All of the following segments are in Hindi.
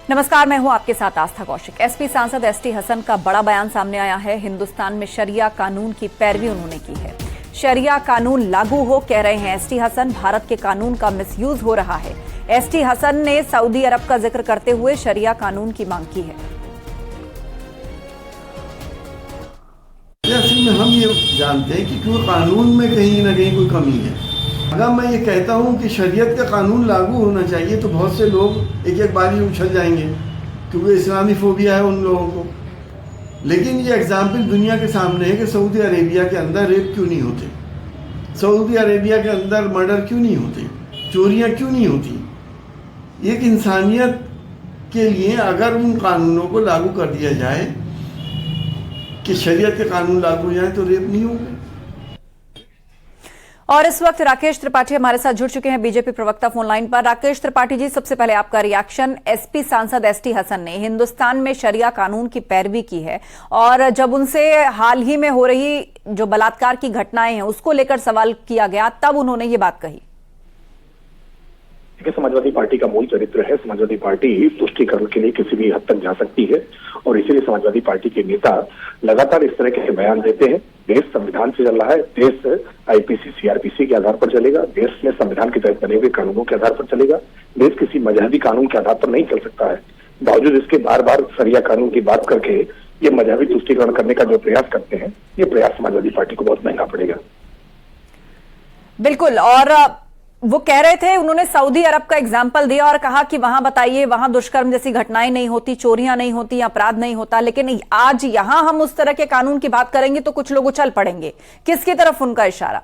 नमस्कार, मैं हूं आपके साथ आस्था कौशिक। एसपी सांसद एसटी हसन का बड़ा बयान सामने आया है। हिंदुस्तान में शरिया कानून की पैरवी उन्होंने की है। शरिया कानून लागू हो कह रहे हैं एसटी हसन। भारत के कानून का मिसयूज हो रहा है। एसटी हसन ने सऊदी अरब का जिक्र करते हुए शरिया कानून की मांग की है। असल में हम ये जानते हैं कि क्यों कानून में कहीं ना कहीं कोई कमी है। अगर मैं ये कहता हूँ कि शरीयत का कानून लागू होना चाहिए तो बहुत से लोग एक एक बारी उछल जाएंगे क्योंकि इस्लामी फोबिया है उन लोगों को। लेकिन ये एग्जाम्पल दुनिया के सामने है कि सऊदी अरेबिया के अंदर रेप क्यों नहीं होते, सऊदी अरेबिया के अंदर मर्डर क्यों नहीं होते, चोरियाँ क्यों नहीं होती। एक इंसानियत के लिए अगर उन कानूनों को लागू कर दिया जाए कि शरीयत के कानून लागू हो जाए तो रेप नहीं होंगे। और इस वक्त राकेश त्रिपाठी हमारे साथ जुड़ चुके हैं, बीजेपी प्रवक्ता फोन लाइन पर। राकेश त्रिपाठी जी, सबसे पहले आपका रिएक्शन। एसपी सांसद एसटी हसन ने हिंदुस्तान में शरिया कानून की पैरवी की है और जब उनसे हाल ही में हो रही जो बलात्कार की घटनाएं हैं उसको लेकर सवाल किया गया तब उन्होंने ये बात कही। समाजवादी पार्टी का मूल चरित्र है, समाजवादी पार्टी तुष्टीकरण के लिए किसी भी हद तक जा सकती है और इसीलिए समाजवादी पार्टी के नेता लगातार इस तरह के बयान देते हैं। देश संविधान से चल रहा है, देश आईपीसी सीआरपीसी के आधार पर चलेगा, देश में संविधान के तहत बने हुए कानूनों के आधार पर चलेगा, देश किसी मजहबी कानून के आधार पर नहीं चल सकता है। बावजूद इसके बार बार शरिया कानून की बात करके ये मजहबी तुष्टीकरण करने का जो प्रयास करते हैं, ये प्रयास समाजवादी पार्टी को बहुत महंगा पड़ेगा। बिल्कुल। और वो कह रहे थे, उन्होंने सऊदी अरब का एग्जाम्पल दिया और कहा कि वहां बताइए, वहां दुष्कर्म जैसी घटनाएं नहीं होती, चोरियां नहीं होती, अपराध नहीं होता, लेकिन आज यहां हम उस तरह के कानून की बात करेंगे तो कुछ लोग उछल पड़ेंगे। किसकी तरफ उनका इशारा?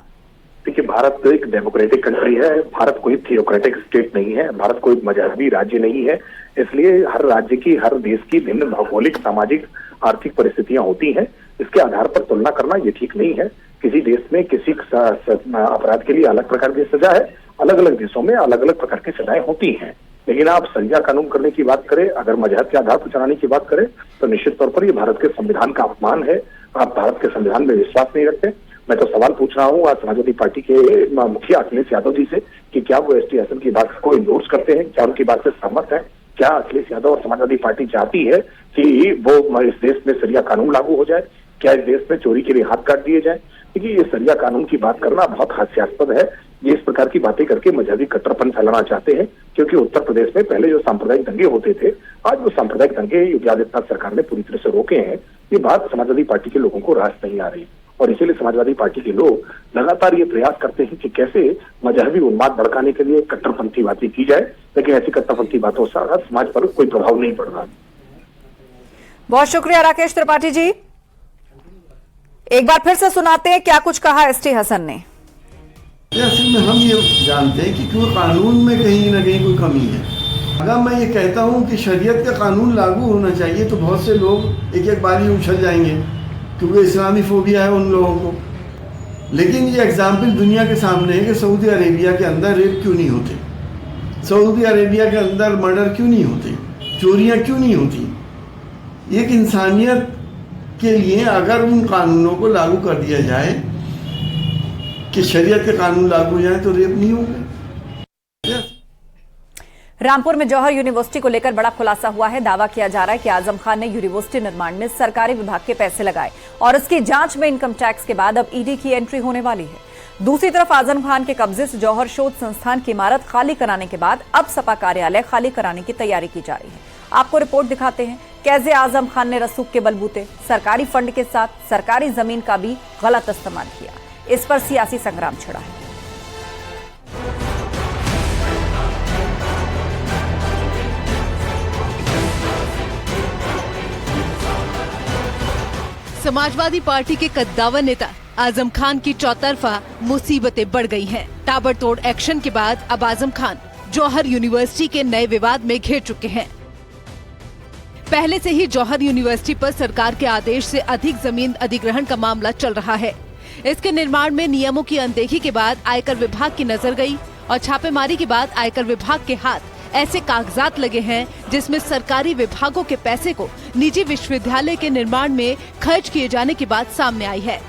देखिए, भारत एक डेमोक्रेटिक कंट्री है, भारत कोई थियोक्रेटिक स्टेट नहीं है, भारत कोई मजहबी राज्य नहीं है। इसलिए हर राज्य की, हर देश की भिन्न भौगोलिक, सामाजिक, आर्थिक परिस्थितियां होती हैं। इसके आधार पर तुलना करना ये ठीक नहीं है। किसी देश में किसी अपराध के लिए अलग प्रकार की सजा है, अलग अलग देशों में अलग अलग प्रकार की सजाएं होती हैं। लेकिन आप शरिया कानून करने की बात करें, अगर मजहब के आधार पर चलाने की बात करें तो निश्चित तौर पर ये भारत के संविधान का अपमान है। आप भारत के संविधान में विश्वास नहीं रखते। मैं तो सवाल पूछ रहा हूँ आज समाजवादी पार्टी के मुखिया अखिलेश यादव जी से कि क्या वो एसटी हसन की बात को इंडोर्स करते हैं, क्या उनकी बात से सहमत है? क्या अखिलेश यादव और समाजवादी पार्टी चाहती है कि वो इस देश में शरिया कानून लागू हो जाए? क्या इस देश में चोरी के लिए हाथ काट दिए जाए? देखिए, ये शरिया कानून की बात करना बहुत हास्यास्पद है। ये इस प्रकार की बातें करके मजहबी कट्टरपन फैलाना चाहते हैं, क्योंकि उत्तर प्रदेश में पहले जो सांप्रदायिक दंगे होते थे, आज वो सांप्रदायिक दंगे योगी आदित्यनाथ सरकार ने पूरी तरह से रोके हैं। ये बात समाजवादी पार्टी के लोगों को रास नहीं आ रही और इसीलिए समाजवादी पार्टी के लोग लगातार ये प्रयास करते हैं कि कैसे मजहबी उन्माद भड़काने के लिए कट्टरपंथी बातें की जाए, लेकिन ऐसी कट्टरपंथी बातों से समाज पर कोई प्रभाव नहीं पड़ रहा। बहुत शुक्रिया राकेश त्रिपाठी जी। एक बार फिर से सुनाते हैं क्या कुछ कहा एसटी हसन ने। असल में हम ये जानते हैं कि क्यों कानून में कहीं ना कहीं कोई कमी है। अगर मैं ये कहता हूँ कि शरीयत का कानून लागू होना चाहिए तो बहुत से लोग एक एक बारी उछल जाएंगे क्योंकि इस्लामी फोबिया है उन लोगों को। लेकिन ये एग्जाम्पल दुनिया के सामने है कि सऊदी अरेबिया के अंदर रेप क्यों नहीं होते, सऊदी अरेबिया के अंदर मर्डर क्यों नहीं होते, चोरियाँ क्यों नहीं होती। एक इंसानियत के लिए अगर उन कानूनों को लागू कर दिया जाए कि शरीयत के कानून लागू हो जाए तो रेप नहीं होंगे। रामपुर में जौहर यूनिवर्सिटी को लेकर बड़ा खुलासा हुआ है। दावा किया जा रहा है कि आजम खान ने यूनिवर्सिटी निर्माण में सरकारी विभाग के पैसे लगाए और उसकी जांच में इनकम टैक्स के बाद अब ईडी की एंट्री होने वाली है। दूसरी तरफ आजम खान के कब्जे से जौहर शोध संस्थान की इमारत खाली कराने के बाद अब सपा कार्यालय खाली कराने की तैयारी की जा रही है। आपको रिपोर्ट दिखाते हैं कैसे आजम खान ने रसूख के बलबूते सरकारी फंड के साथ सरकारी जमीन का भी गलत इस्तेमाल किया। इस पर सियासी संग्राम छिड़ा है। समाजवादी पार्टी के कद्दावर नेता आजम खान की चौतरफा मुसीबतें बढ़ गई हैं। ताबड़तोड़ एक्शन के बाद अब आजम खान जौहर यूनिवर्सिटी के नए विवाद में घिर चुके हैं। पहले से ही जौहर यूनिवर्सिटी पर सरकार के आदेश से अधिक जमीन अधिग्रहण का मामला चल रहा है। इसके निर्माण में नियमों की अनदेखी के बाद आयकर विभाग की नजर गई और छापेमारी के बाद आयकर विभाग के हाथ ऐसे कागजात लगे हैं जिसमें सरकारी विभागों के पैसे को निजी विश्वविद्यालय के निर्माण में खर्च किए जाने की बात सामने आई है।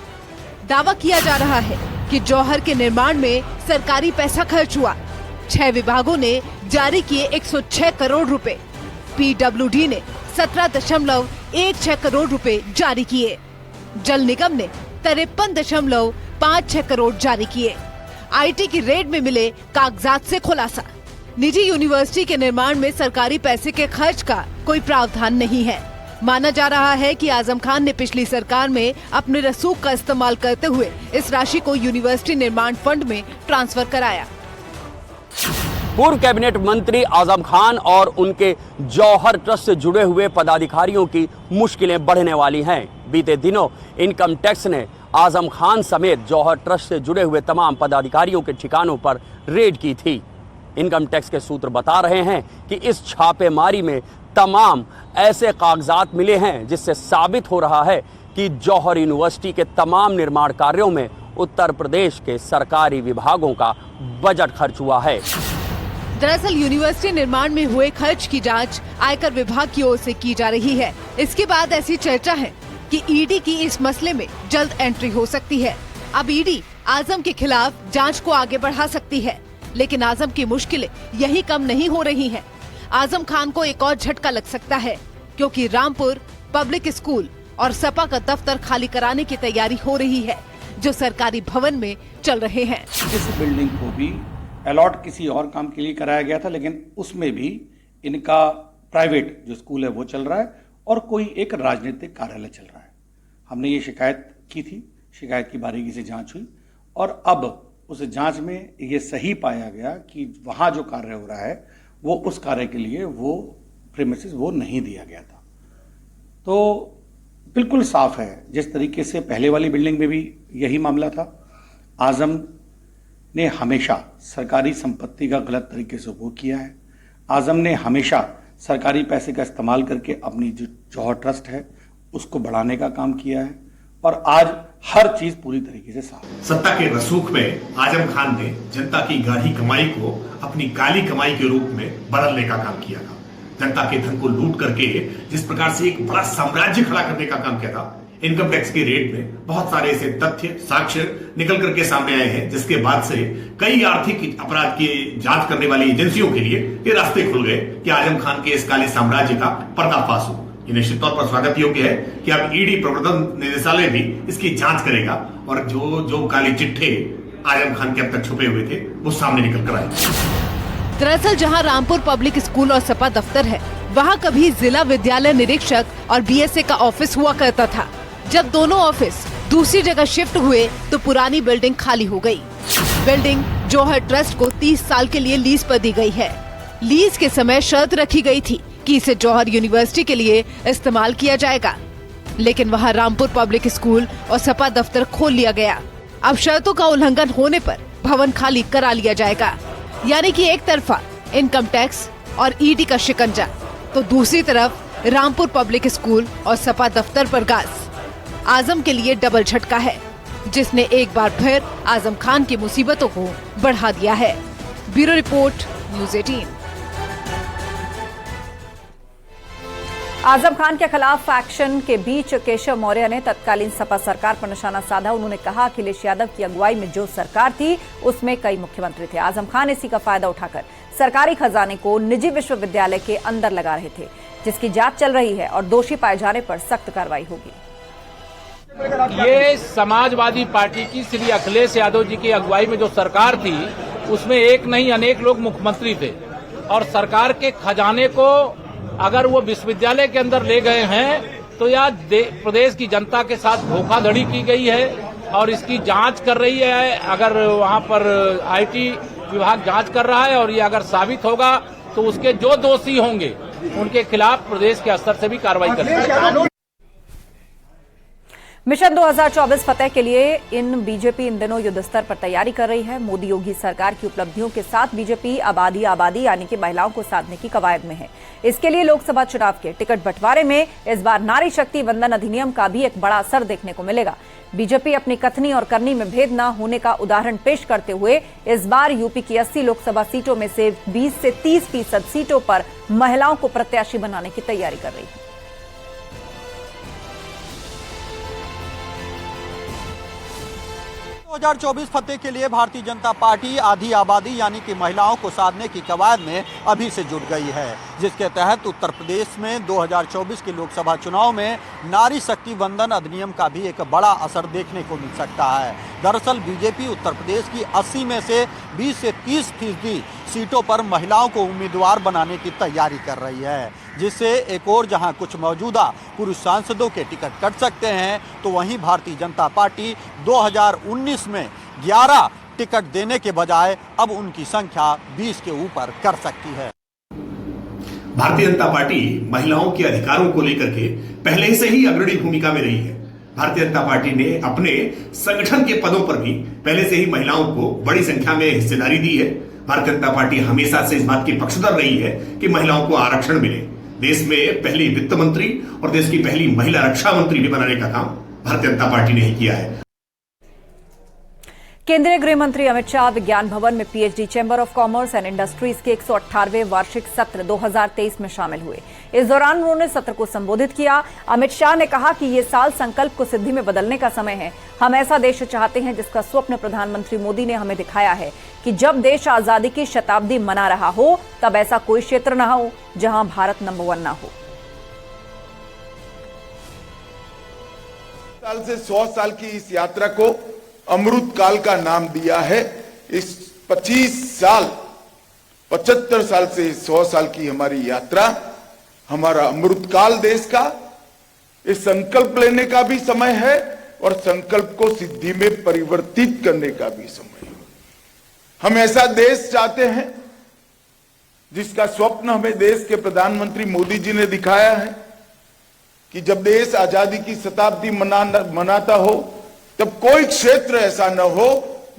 दावा किया जा रहा है कि जौहर के निर्माण में सरकारी पैसा खर्च हुआ। 6 विभागों ने जारी किए 106 करोड़ रुपए। पीडब्ल्यूडी ने 17.16 करोड़ रुपए जारी किए। जल निगम ने 53.56 करोड़ जारी किए। आईटी की रेड में मिले कागजात से खुलासा। निजी यूनिवर्सिटी के निर्माण में सरकारी पैसे के खर्च का कोई प्रावधान नहीं है। माना जा रहा है कि आजम खान ने पिछली सरकार में अपने रसूख का इस्तेमाल करते हुए इस राशि को यूनिवर्सिटी निर्माण फंड में ट्रांसफर कराया। पूर्व कैबिनेट मंत्री आजम खान और उनके जौहर ट्रस्ट से जुड़े हुए पदाधिकारियों की मुश्किलें बढ़ने वाली हैं। बीते दिनों इनकम टैक्स ने आजम खान समेत जौहर ट्रस्ट से जुड़े हुए तमाम पदाधिकारियों के ठिकानों पर रेड की थी। इनकम टैक्स के सूत्र बता रहे हैं कि इस छापेमारी में तमाम ऐसे कागजात मिले हैं जिससे साबित हो रहा है कि जौहर यूनिवर्सिटी के तमाम निर्माण कार्यों में उत्तर प्रदेश के सरकारी विभागों का बजट खर्च हुआ है। दरअसल यूनिवर्सिटी निर्माण में हुए खर्च की जांच आयकर विभाग की ओर से की जा रही है। इसके बाद ऐसी चर्चा है कि ईडी की इस मसले में जल्द एंट्री हो सकती है। अब ईडी आजम के खिलाफ जांच को आगे बढ़ा सकती है, लेकिन आजम की मुश्किलें यही कम नहीं हो रही हैं। आजम खान को एक और झटका लग सकता है, क्योंकि रामपुर पब्लिक स्कूल और सपा का दफ्तर खाली कराने की तैयारी हो रही है, जो सरकारी भवन में चल रहे हैं। इस बिल्डिंग को भी अलॉट किसी और काम के लिए कराया गया था, लेकिन उसमें भी इनका प्राइवेट जो स्कूल है वो चल रहा है और कोई एक राजनीतिक कार्यालय चल रहा है। हमने ये शिकायत की थी, शिकायत की बारीकी से जांच हुई और अब उस जांच में ये सही पाया गया कि वहां जो कार्य हो रहा है वो उस कार्य के लिए वो प्रीमिसेस वो नहीं दिया गया था। तो बिल्कुल साफ है, जिस तरीके से पहले वाली बिल्डिंग में भी यही मामला था। आजम ने हमेशा सरकारी संपत्ति का गलत तरीके से उपयोग किया है। आजम ने हमेशा सरकारी पैसे का इस्तेमाल करके अपनी जो जौहर ट्रस्ट है उसको बढ़ाने का काम किया है और आज हर चीज पूरी तरीके से साफ है। सत्ता के रसूख में आजम खान ने जनता की गाढ़ी कमाई को अपनी काली कमाई के रूप में बदलने का काम किया था। जनता के धन को लूट करके जिस प्रकार से एक बड़ा साम्राज्य खड़ा करने का काम किया था, इनकम टैक्स के रेट में बहुत सारे ऐसे तथ्य साक्ष्य निकल करके सामने आए हैं, जिसके बाद से कई आर्थिक अपराध की जांच करने वाली एजेंसियों के लिए ये रास्ते खुल गए कि आजम खान के इस काले साम्राज्य का पर्दाफाश हो। ये निश्चित तौर पर स्वागत योग्य है कि अब ईडी प्रवर्तन निदेशालय भी इसकी जांच करेगा और जो काले चिट्ठे आजम खान के अब तक छुपे हुए थे वो सामने निकल कर आए। दरअसल जहां रामपुर पब्लिक स्कूल और सपा दफ्तर है, वहां कभी जिला विद्यालय निरीक्षक और बीएसए का ऑफिस हुआ करता था। जब दोनों ऑफिस दूसरी जगह शिफ्ट हुए तो पुरानी बिल्डिंग खाली हो गई। बिल्डिंग जौहर ट्रस्ट को 30 साल के लिए लीज पर दी गई है। लीज के समय शर्त रखी गई थी कि इसे जौहर यूनिवर्सिटी के लिए इस्तेमाल किया जाएगा, लेकिन वहां रामपुर पब्लिक स्कूल और सपा दफ्तर खोल लिया गया। अब शर्तों का उल्लंघन होने पर भवन खाली करा लिया जाएगा। यानी कि एक तरफा इनकम टैक्स और ईडी का शिकंजा, तो दूसरी तरफ रामपुर पब्लिक स्कूल और सपा दफ्तर पर गाज। आजम के लिए डबल झटका है, जिसने एक बार फिर आजम खान की मुसीबतों को बढ़ा दिया है। Bureau report, news 18। Azam Khan के खिलाफ एक्शन के बीच केशव मौर्य ने तत्कालीन सपा सरकार पर निशाना साधा। उन्होंने कहा अखिलेश यादव की अगुवाई में जो सरकार थी उसमें कई मुख्यमंत्री थे। आजम खान इसी का फायदा उठाकर सरकारी खजाने को निजी विश्वविद्यालय के अंदर लगा रहे थे, जिसकी जांच चल रही है और दोषी पाए जाने पर सख्त कार्रवाई होगी। ये समाजवादी पार्टी की श्री अखिलेश यादव जी की अगुवाई में जो सरकार थी उसमें एक नहीं अनेक लोग मुख्यमंत्री थे और सरकार के खजाने को अगर वो विश्वविद्यालय के अंदर ले गए हैं तो यह प्रदेश की जनता के साथ धोखाधड़ी की गई है और इसकी जांच कर रही है। अगर वहां पर आईटी विभाग जांच कर रहा है और ये अगर साबित होगा तो उसके जो दोषी होंगे उनके खिलाफ प्रदेश के स्तर से भी कार्रवाई करेगी। मिशन 2024 फतेह के लिए बीजेपी इन दिनों युद्ध स्तर पर तैयारी कर रही है। मोदी योगी सरकार की उपलब्धियों के साथ बीजेपी आबादी यानी कि महिलाओं को साधने की कवायद में है। इसके लिए लोकसभा चुनाव के टिकट बंटवारे में इस बार नारी शक्ति वंदन अधिनियम का भी एक बड़ा असर देखने को मिलेगा। बीजेपी अपनी कथनी और करनी में भेद न होने का उदाहरण पेश करते हुए इस बार यूपी की 80 लोकसभा सीटों में से 20 से 30% सीटों पर महिलाओं को प्रत्याशी बनाने की तैयारी कर रही है। 2024 फतेह के लिए भारतीय जनता पार्टी आधी आबादी यानी कि महिलाओं को साधने की कवायद में अभी से जुट गई है, जिसके तहत उत्तर प्रदेश में 2024 के लोकसभा चुनाव में नारी शक्ति वंदन अधिनियम का भी एक बड़ा असर देखने को मिल सकता है। दरअसल बीजेपी उत्तर प्रदेश की 80 में से 20 से 30% सीटों पर महिलाओं को उम्मीदवार बनाने की तैयारी कर रही है, जिससे एक और जहां कुछ मौजूदा पुरुष सांसदों के टिकट कट सकते हैं, तो वहीं भारतीय जनता पार्टी 2019 में 11 टिकट देने के बजाय अब उनकी संख्या 20 के ऊपर कर सकती है। भारतीय जनता पार्टी महिलाओं के अधिकारों को लेकर के पहले से ही अग्रणी भूमिका में रही है। भारतीय जनता पार्टी ने अपने संगठन के पदों पर भी पहले से ही महिलाओं को बड़ी संख्या में हिस्सेदारी दी है। भारतीय जनता पार्टी हमेशा से इस बात की पक्षधर रही है कि महिलाओं को आरक्षण मिले। देश में पहली वित्त मंत्री और देश की पहली महिला रक्षा मंत्री भी बनाने का काम भारतीय जनता पार्टी ने ही किया है। केंद्रीय गृह मंत्री अमित शाह विज्ञान भवन में PhD chamber of commerce and industries के 118वें वार्षिक सत्र 2023 में शामिल हुए। इस दौरान उन्होंने सत्र को संबोधित किया। अमित शाह ने कहा कि ये साल संकल्प को सिद्धि में बदलने का समय है। हम ऐसा देश चाहते हैं जिसका स्वप्न प्रधानमंत्री मोदी ने हमें दिखाया है कि जब देश आजादी की शताब्दी मना रहा हो तब ऐसा कोई क्षेत्र न हो जहां भारत नंबर 1 न हो। साल से 100 साल की इस यात्रा को अमृत काल का नाम दिया है। इस 25 साल 75 साल से 100 साल की हमारी यात्रा हमारा अमृत काल देश का इस संकल्प लेने का भी समय है और संकल्प को सिद्धि में परिवर्तित करने का भी समय है। हम ऐसा देश चाहते हैं जिसका स्वप्न हमें देश के प्रधानमंत्री मोदी जी ने दिखाया है कि जब देश आजादी की शताब्दी मनाता हो तब कोई क्षेत्र ऐसा न हो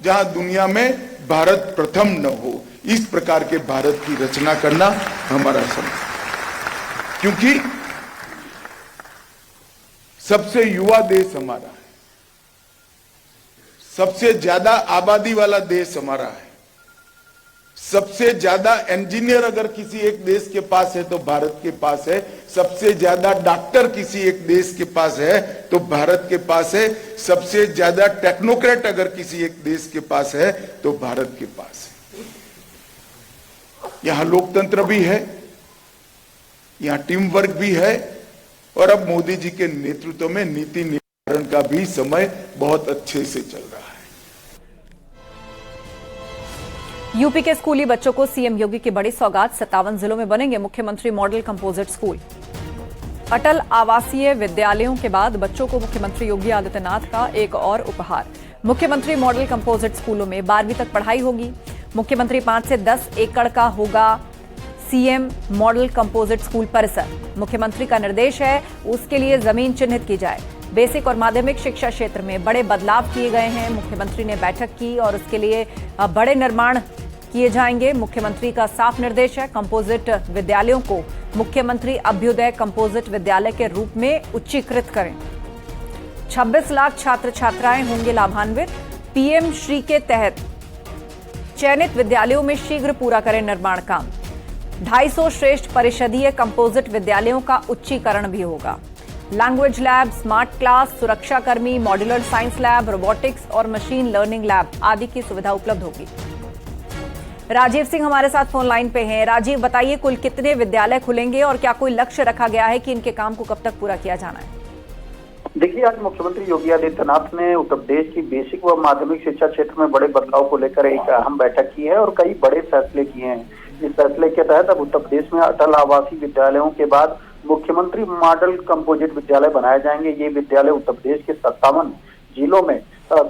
जहां दुनिया में भारत प्रथम न हो। इस प्रकार के भारत की रचना करना हमारा समय, क्योंकि सबसे युवा देश हमारा है, सबसे ज्यादा आबादी वाला देश हमारा है, सबसे ज्यादा इंजीनियर अगर किसी एक देश के पास है तो भारत के पास है, सबसे ज्यादा डॉक्टर किसी एक देश के पास है तो भारत के पास है, सबसे ज्यादा टेक्नोक्रेट अगर किसी एक देश के पास है तो भारत के पास है। यहां लोकतंत्र भी है, यहां टीम वर्क भी है और अब मोदी जी के नेतृत्व में नीति निर्धारण का भी समय बहुत अच्छे से चल रहा है। यूपी के स्कूली बच्चों को सीएम योगी की बड़ी सौगात। 57 जिलों में बनेंगे मुख्यमंत्री मॉडल कंपोजिट स्कूल। अटल आवासीय विद्यालयों के बाद बच्चों को मुख्यमंत्री योगी आदित्यनाथ का एक और उपहार। मुख्यमंत्री मॉडल कंपोजिट स्कूलों में 12वीं तक पढ़ाई होगी। मुख्यमंत्री 5 से 10 एकड़ का होगा सीएम मॉडल कंपोजिट स्कूल परिसर। मुख्यमंत्री का निर्देश है उसके लिए जमीन चिन्हित की जाए। बेसिक और माध्यमिक शिक्षा क्षेत्र में बड़े बदलाव किए गए हैं। मुख्यमंत्री ने बैठक की और उसके लिए बड़े निर्माण किए जाएंगे। मुख्यमंत्री का साफ निर्देश है कंपोजिट विद्यालयों को मुख्यमंत्री अभ्युदय कंपोजिट विद्यालय के रूप में उच्चीकृत करें। 26 लाख छात्र छात्राएं होंगे लाभान्वित। पीएम श्री के तहत चयनित विद्यालयों में शीघ्र पूरा करें निर्माण काम। 250 श्रेष्ठ परिषदीय कंपोजिट विद्यालयों का उच्चीकरण भी होगा। लैंग्वेज लैब, स्मार्ट क्लास, सुरक्षाकर्मी, मॉड्यूलर साइंस लैब, रोबोटिक्स और मशीन लर्निंग लैब आदि की सुविधा उपलब्ध होगी। राजीव सिंह हमारे साथ फोन लाइन पे हैं। राजीव, बताइए कुल कितने विद्यालय खुलेंगे और क्या कोई लक्ष्य रखा गया है कि इनके काम को कब तक पूरा किया जाना है? देखिए, आज मुख्यमंत्री योगी आदित्यनाथ ने उत्तर प्रदेश की बेसिक व माध्यमिक शिक्षा क्षेत्र में बड़े बदलाव को लेकर एक अहम बैठक की है और कई बड़े फैसले किए हैं। इस फैसले के तहत अब उत्तर प्रदेश में अटल आवासीय विद्यालयों के बाद मुख्यमंत्री मॉडल कंपोजिट विद्यालय बनाए जाएंगे। ये विद्यालय उत्तर प्रदेश के 57 जिलों में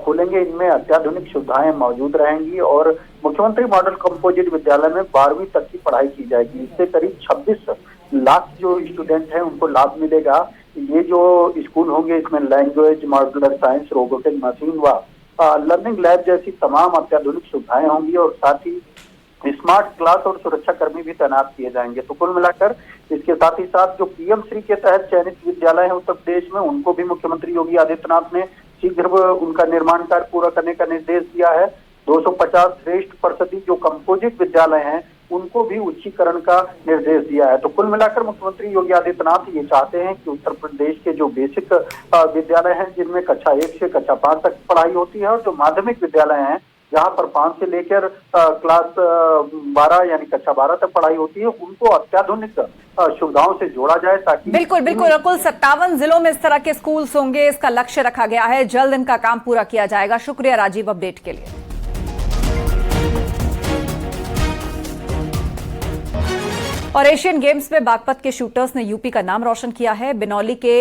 खुलेंगे। इनमें अत्याधुनिक सुविधाएं मौजूद रहेंगी और मुख्यमंत्री मॉडल कंपोजिट विद्यालय में 12वीं तक की पढ़ाई की जाएगी। इससे करीब 26 लाख जो स्टूडेंट हैं उनको लाभ मिलेगा। ये जो स्कूल होंगे इसमें language, modular science, robotic, machine व लर्निंग लैब जैसी तमाम अत्याधुनिक सुविधाएं होंगी और साथ ही स्मार्ट क्लास और सुरक्षा कर्मी भी तैनात किए जाएंगे। तो कुल मिलाकर इसके साथ ही साथ जो पीएम श्री के तहत चयनित विद्यालय है उत्तर प्रदेश में, उनको भी मुख्यमंत्री योगी आदित्यनाथ ने शीघ्र उनका निर्माण कार्य पूरा करने का निर्देश दिया है। 250 श्रेष्ठ परिषदीय जो कंपोजिट विद्यालय हैं उनको भी उच्चीकरण का निर्देश दिया है। तो कुल मिलाकर मुख्यमंत्री योगी आदित्यनाथ ये चाहते हैं कि उत्तर प्रदेश के जो बेसिक विद्यालय हैं, जिनमें कक्षा 1 से कक्षा 5 तक पढ़ाई होती है, और जो माध्यमिक विद्यालय हैं जहां पर 5 से लेकर क्लास 12 यानी कक्षा 12 तक पढ़ाई होती है, उनको अत्याधुनिक सुविधाओं से जोड़ा जाए ताकि बिल्कुल कुल 57 जिलों में इस तरह के स्कूल्स होंगे, इसका लक्ष्य रखा गया है। जल्द इनका काम पूरा किया जाएगा। शुक्रिया राजीव अपडेट के लिए। और एशियन गेम्स में बागपत के शूटर्स ने यूपी का नाम रोशन किया है। बिनौली के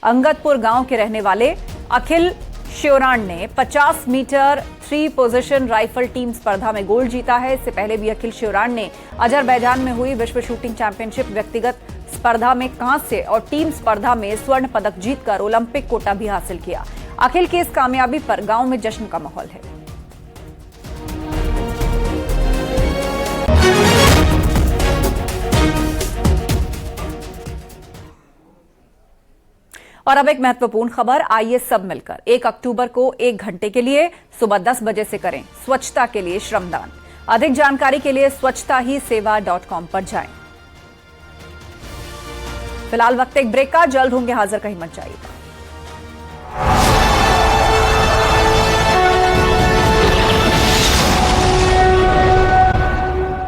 अंगदपुर गांव के रहने वाले अखिल श्योराण ने 50 मीटर 3 पोजीशन राइफल टीम स्पर्धा में गोल्ड जीता है। इससे पहले भी अखिल श्योराण ने अजरबैजान में हुई विश्व शूटिंग चैंपियनशिप व्यक्तिगत स्पर्धा में कांस्य और टीम स्पर्धा में स्वर्ण पदक जीतकर ओलंपिक कोटा भी हासिल किया। अखिल की इस कामयाबी पर गांव में जश्न का माहौल है। और अब एक महत्वपूर्ण खबर, आइए सब मिलकर 1 अक्टूबर को 1 घंटे के लिए सुबह 10 बजे से करें स्वच्छता के लिए श्रमदान। अधिक जानकारी के लिए स्वच्छताहीसेवा.com पर जाएं। फिलहाल वक्त एक ब्रेक का, जल्द होंगे हाजिर, कहीं मत जाइएगा।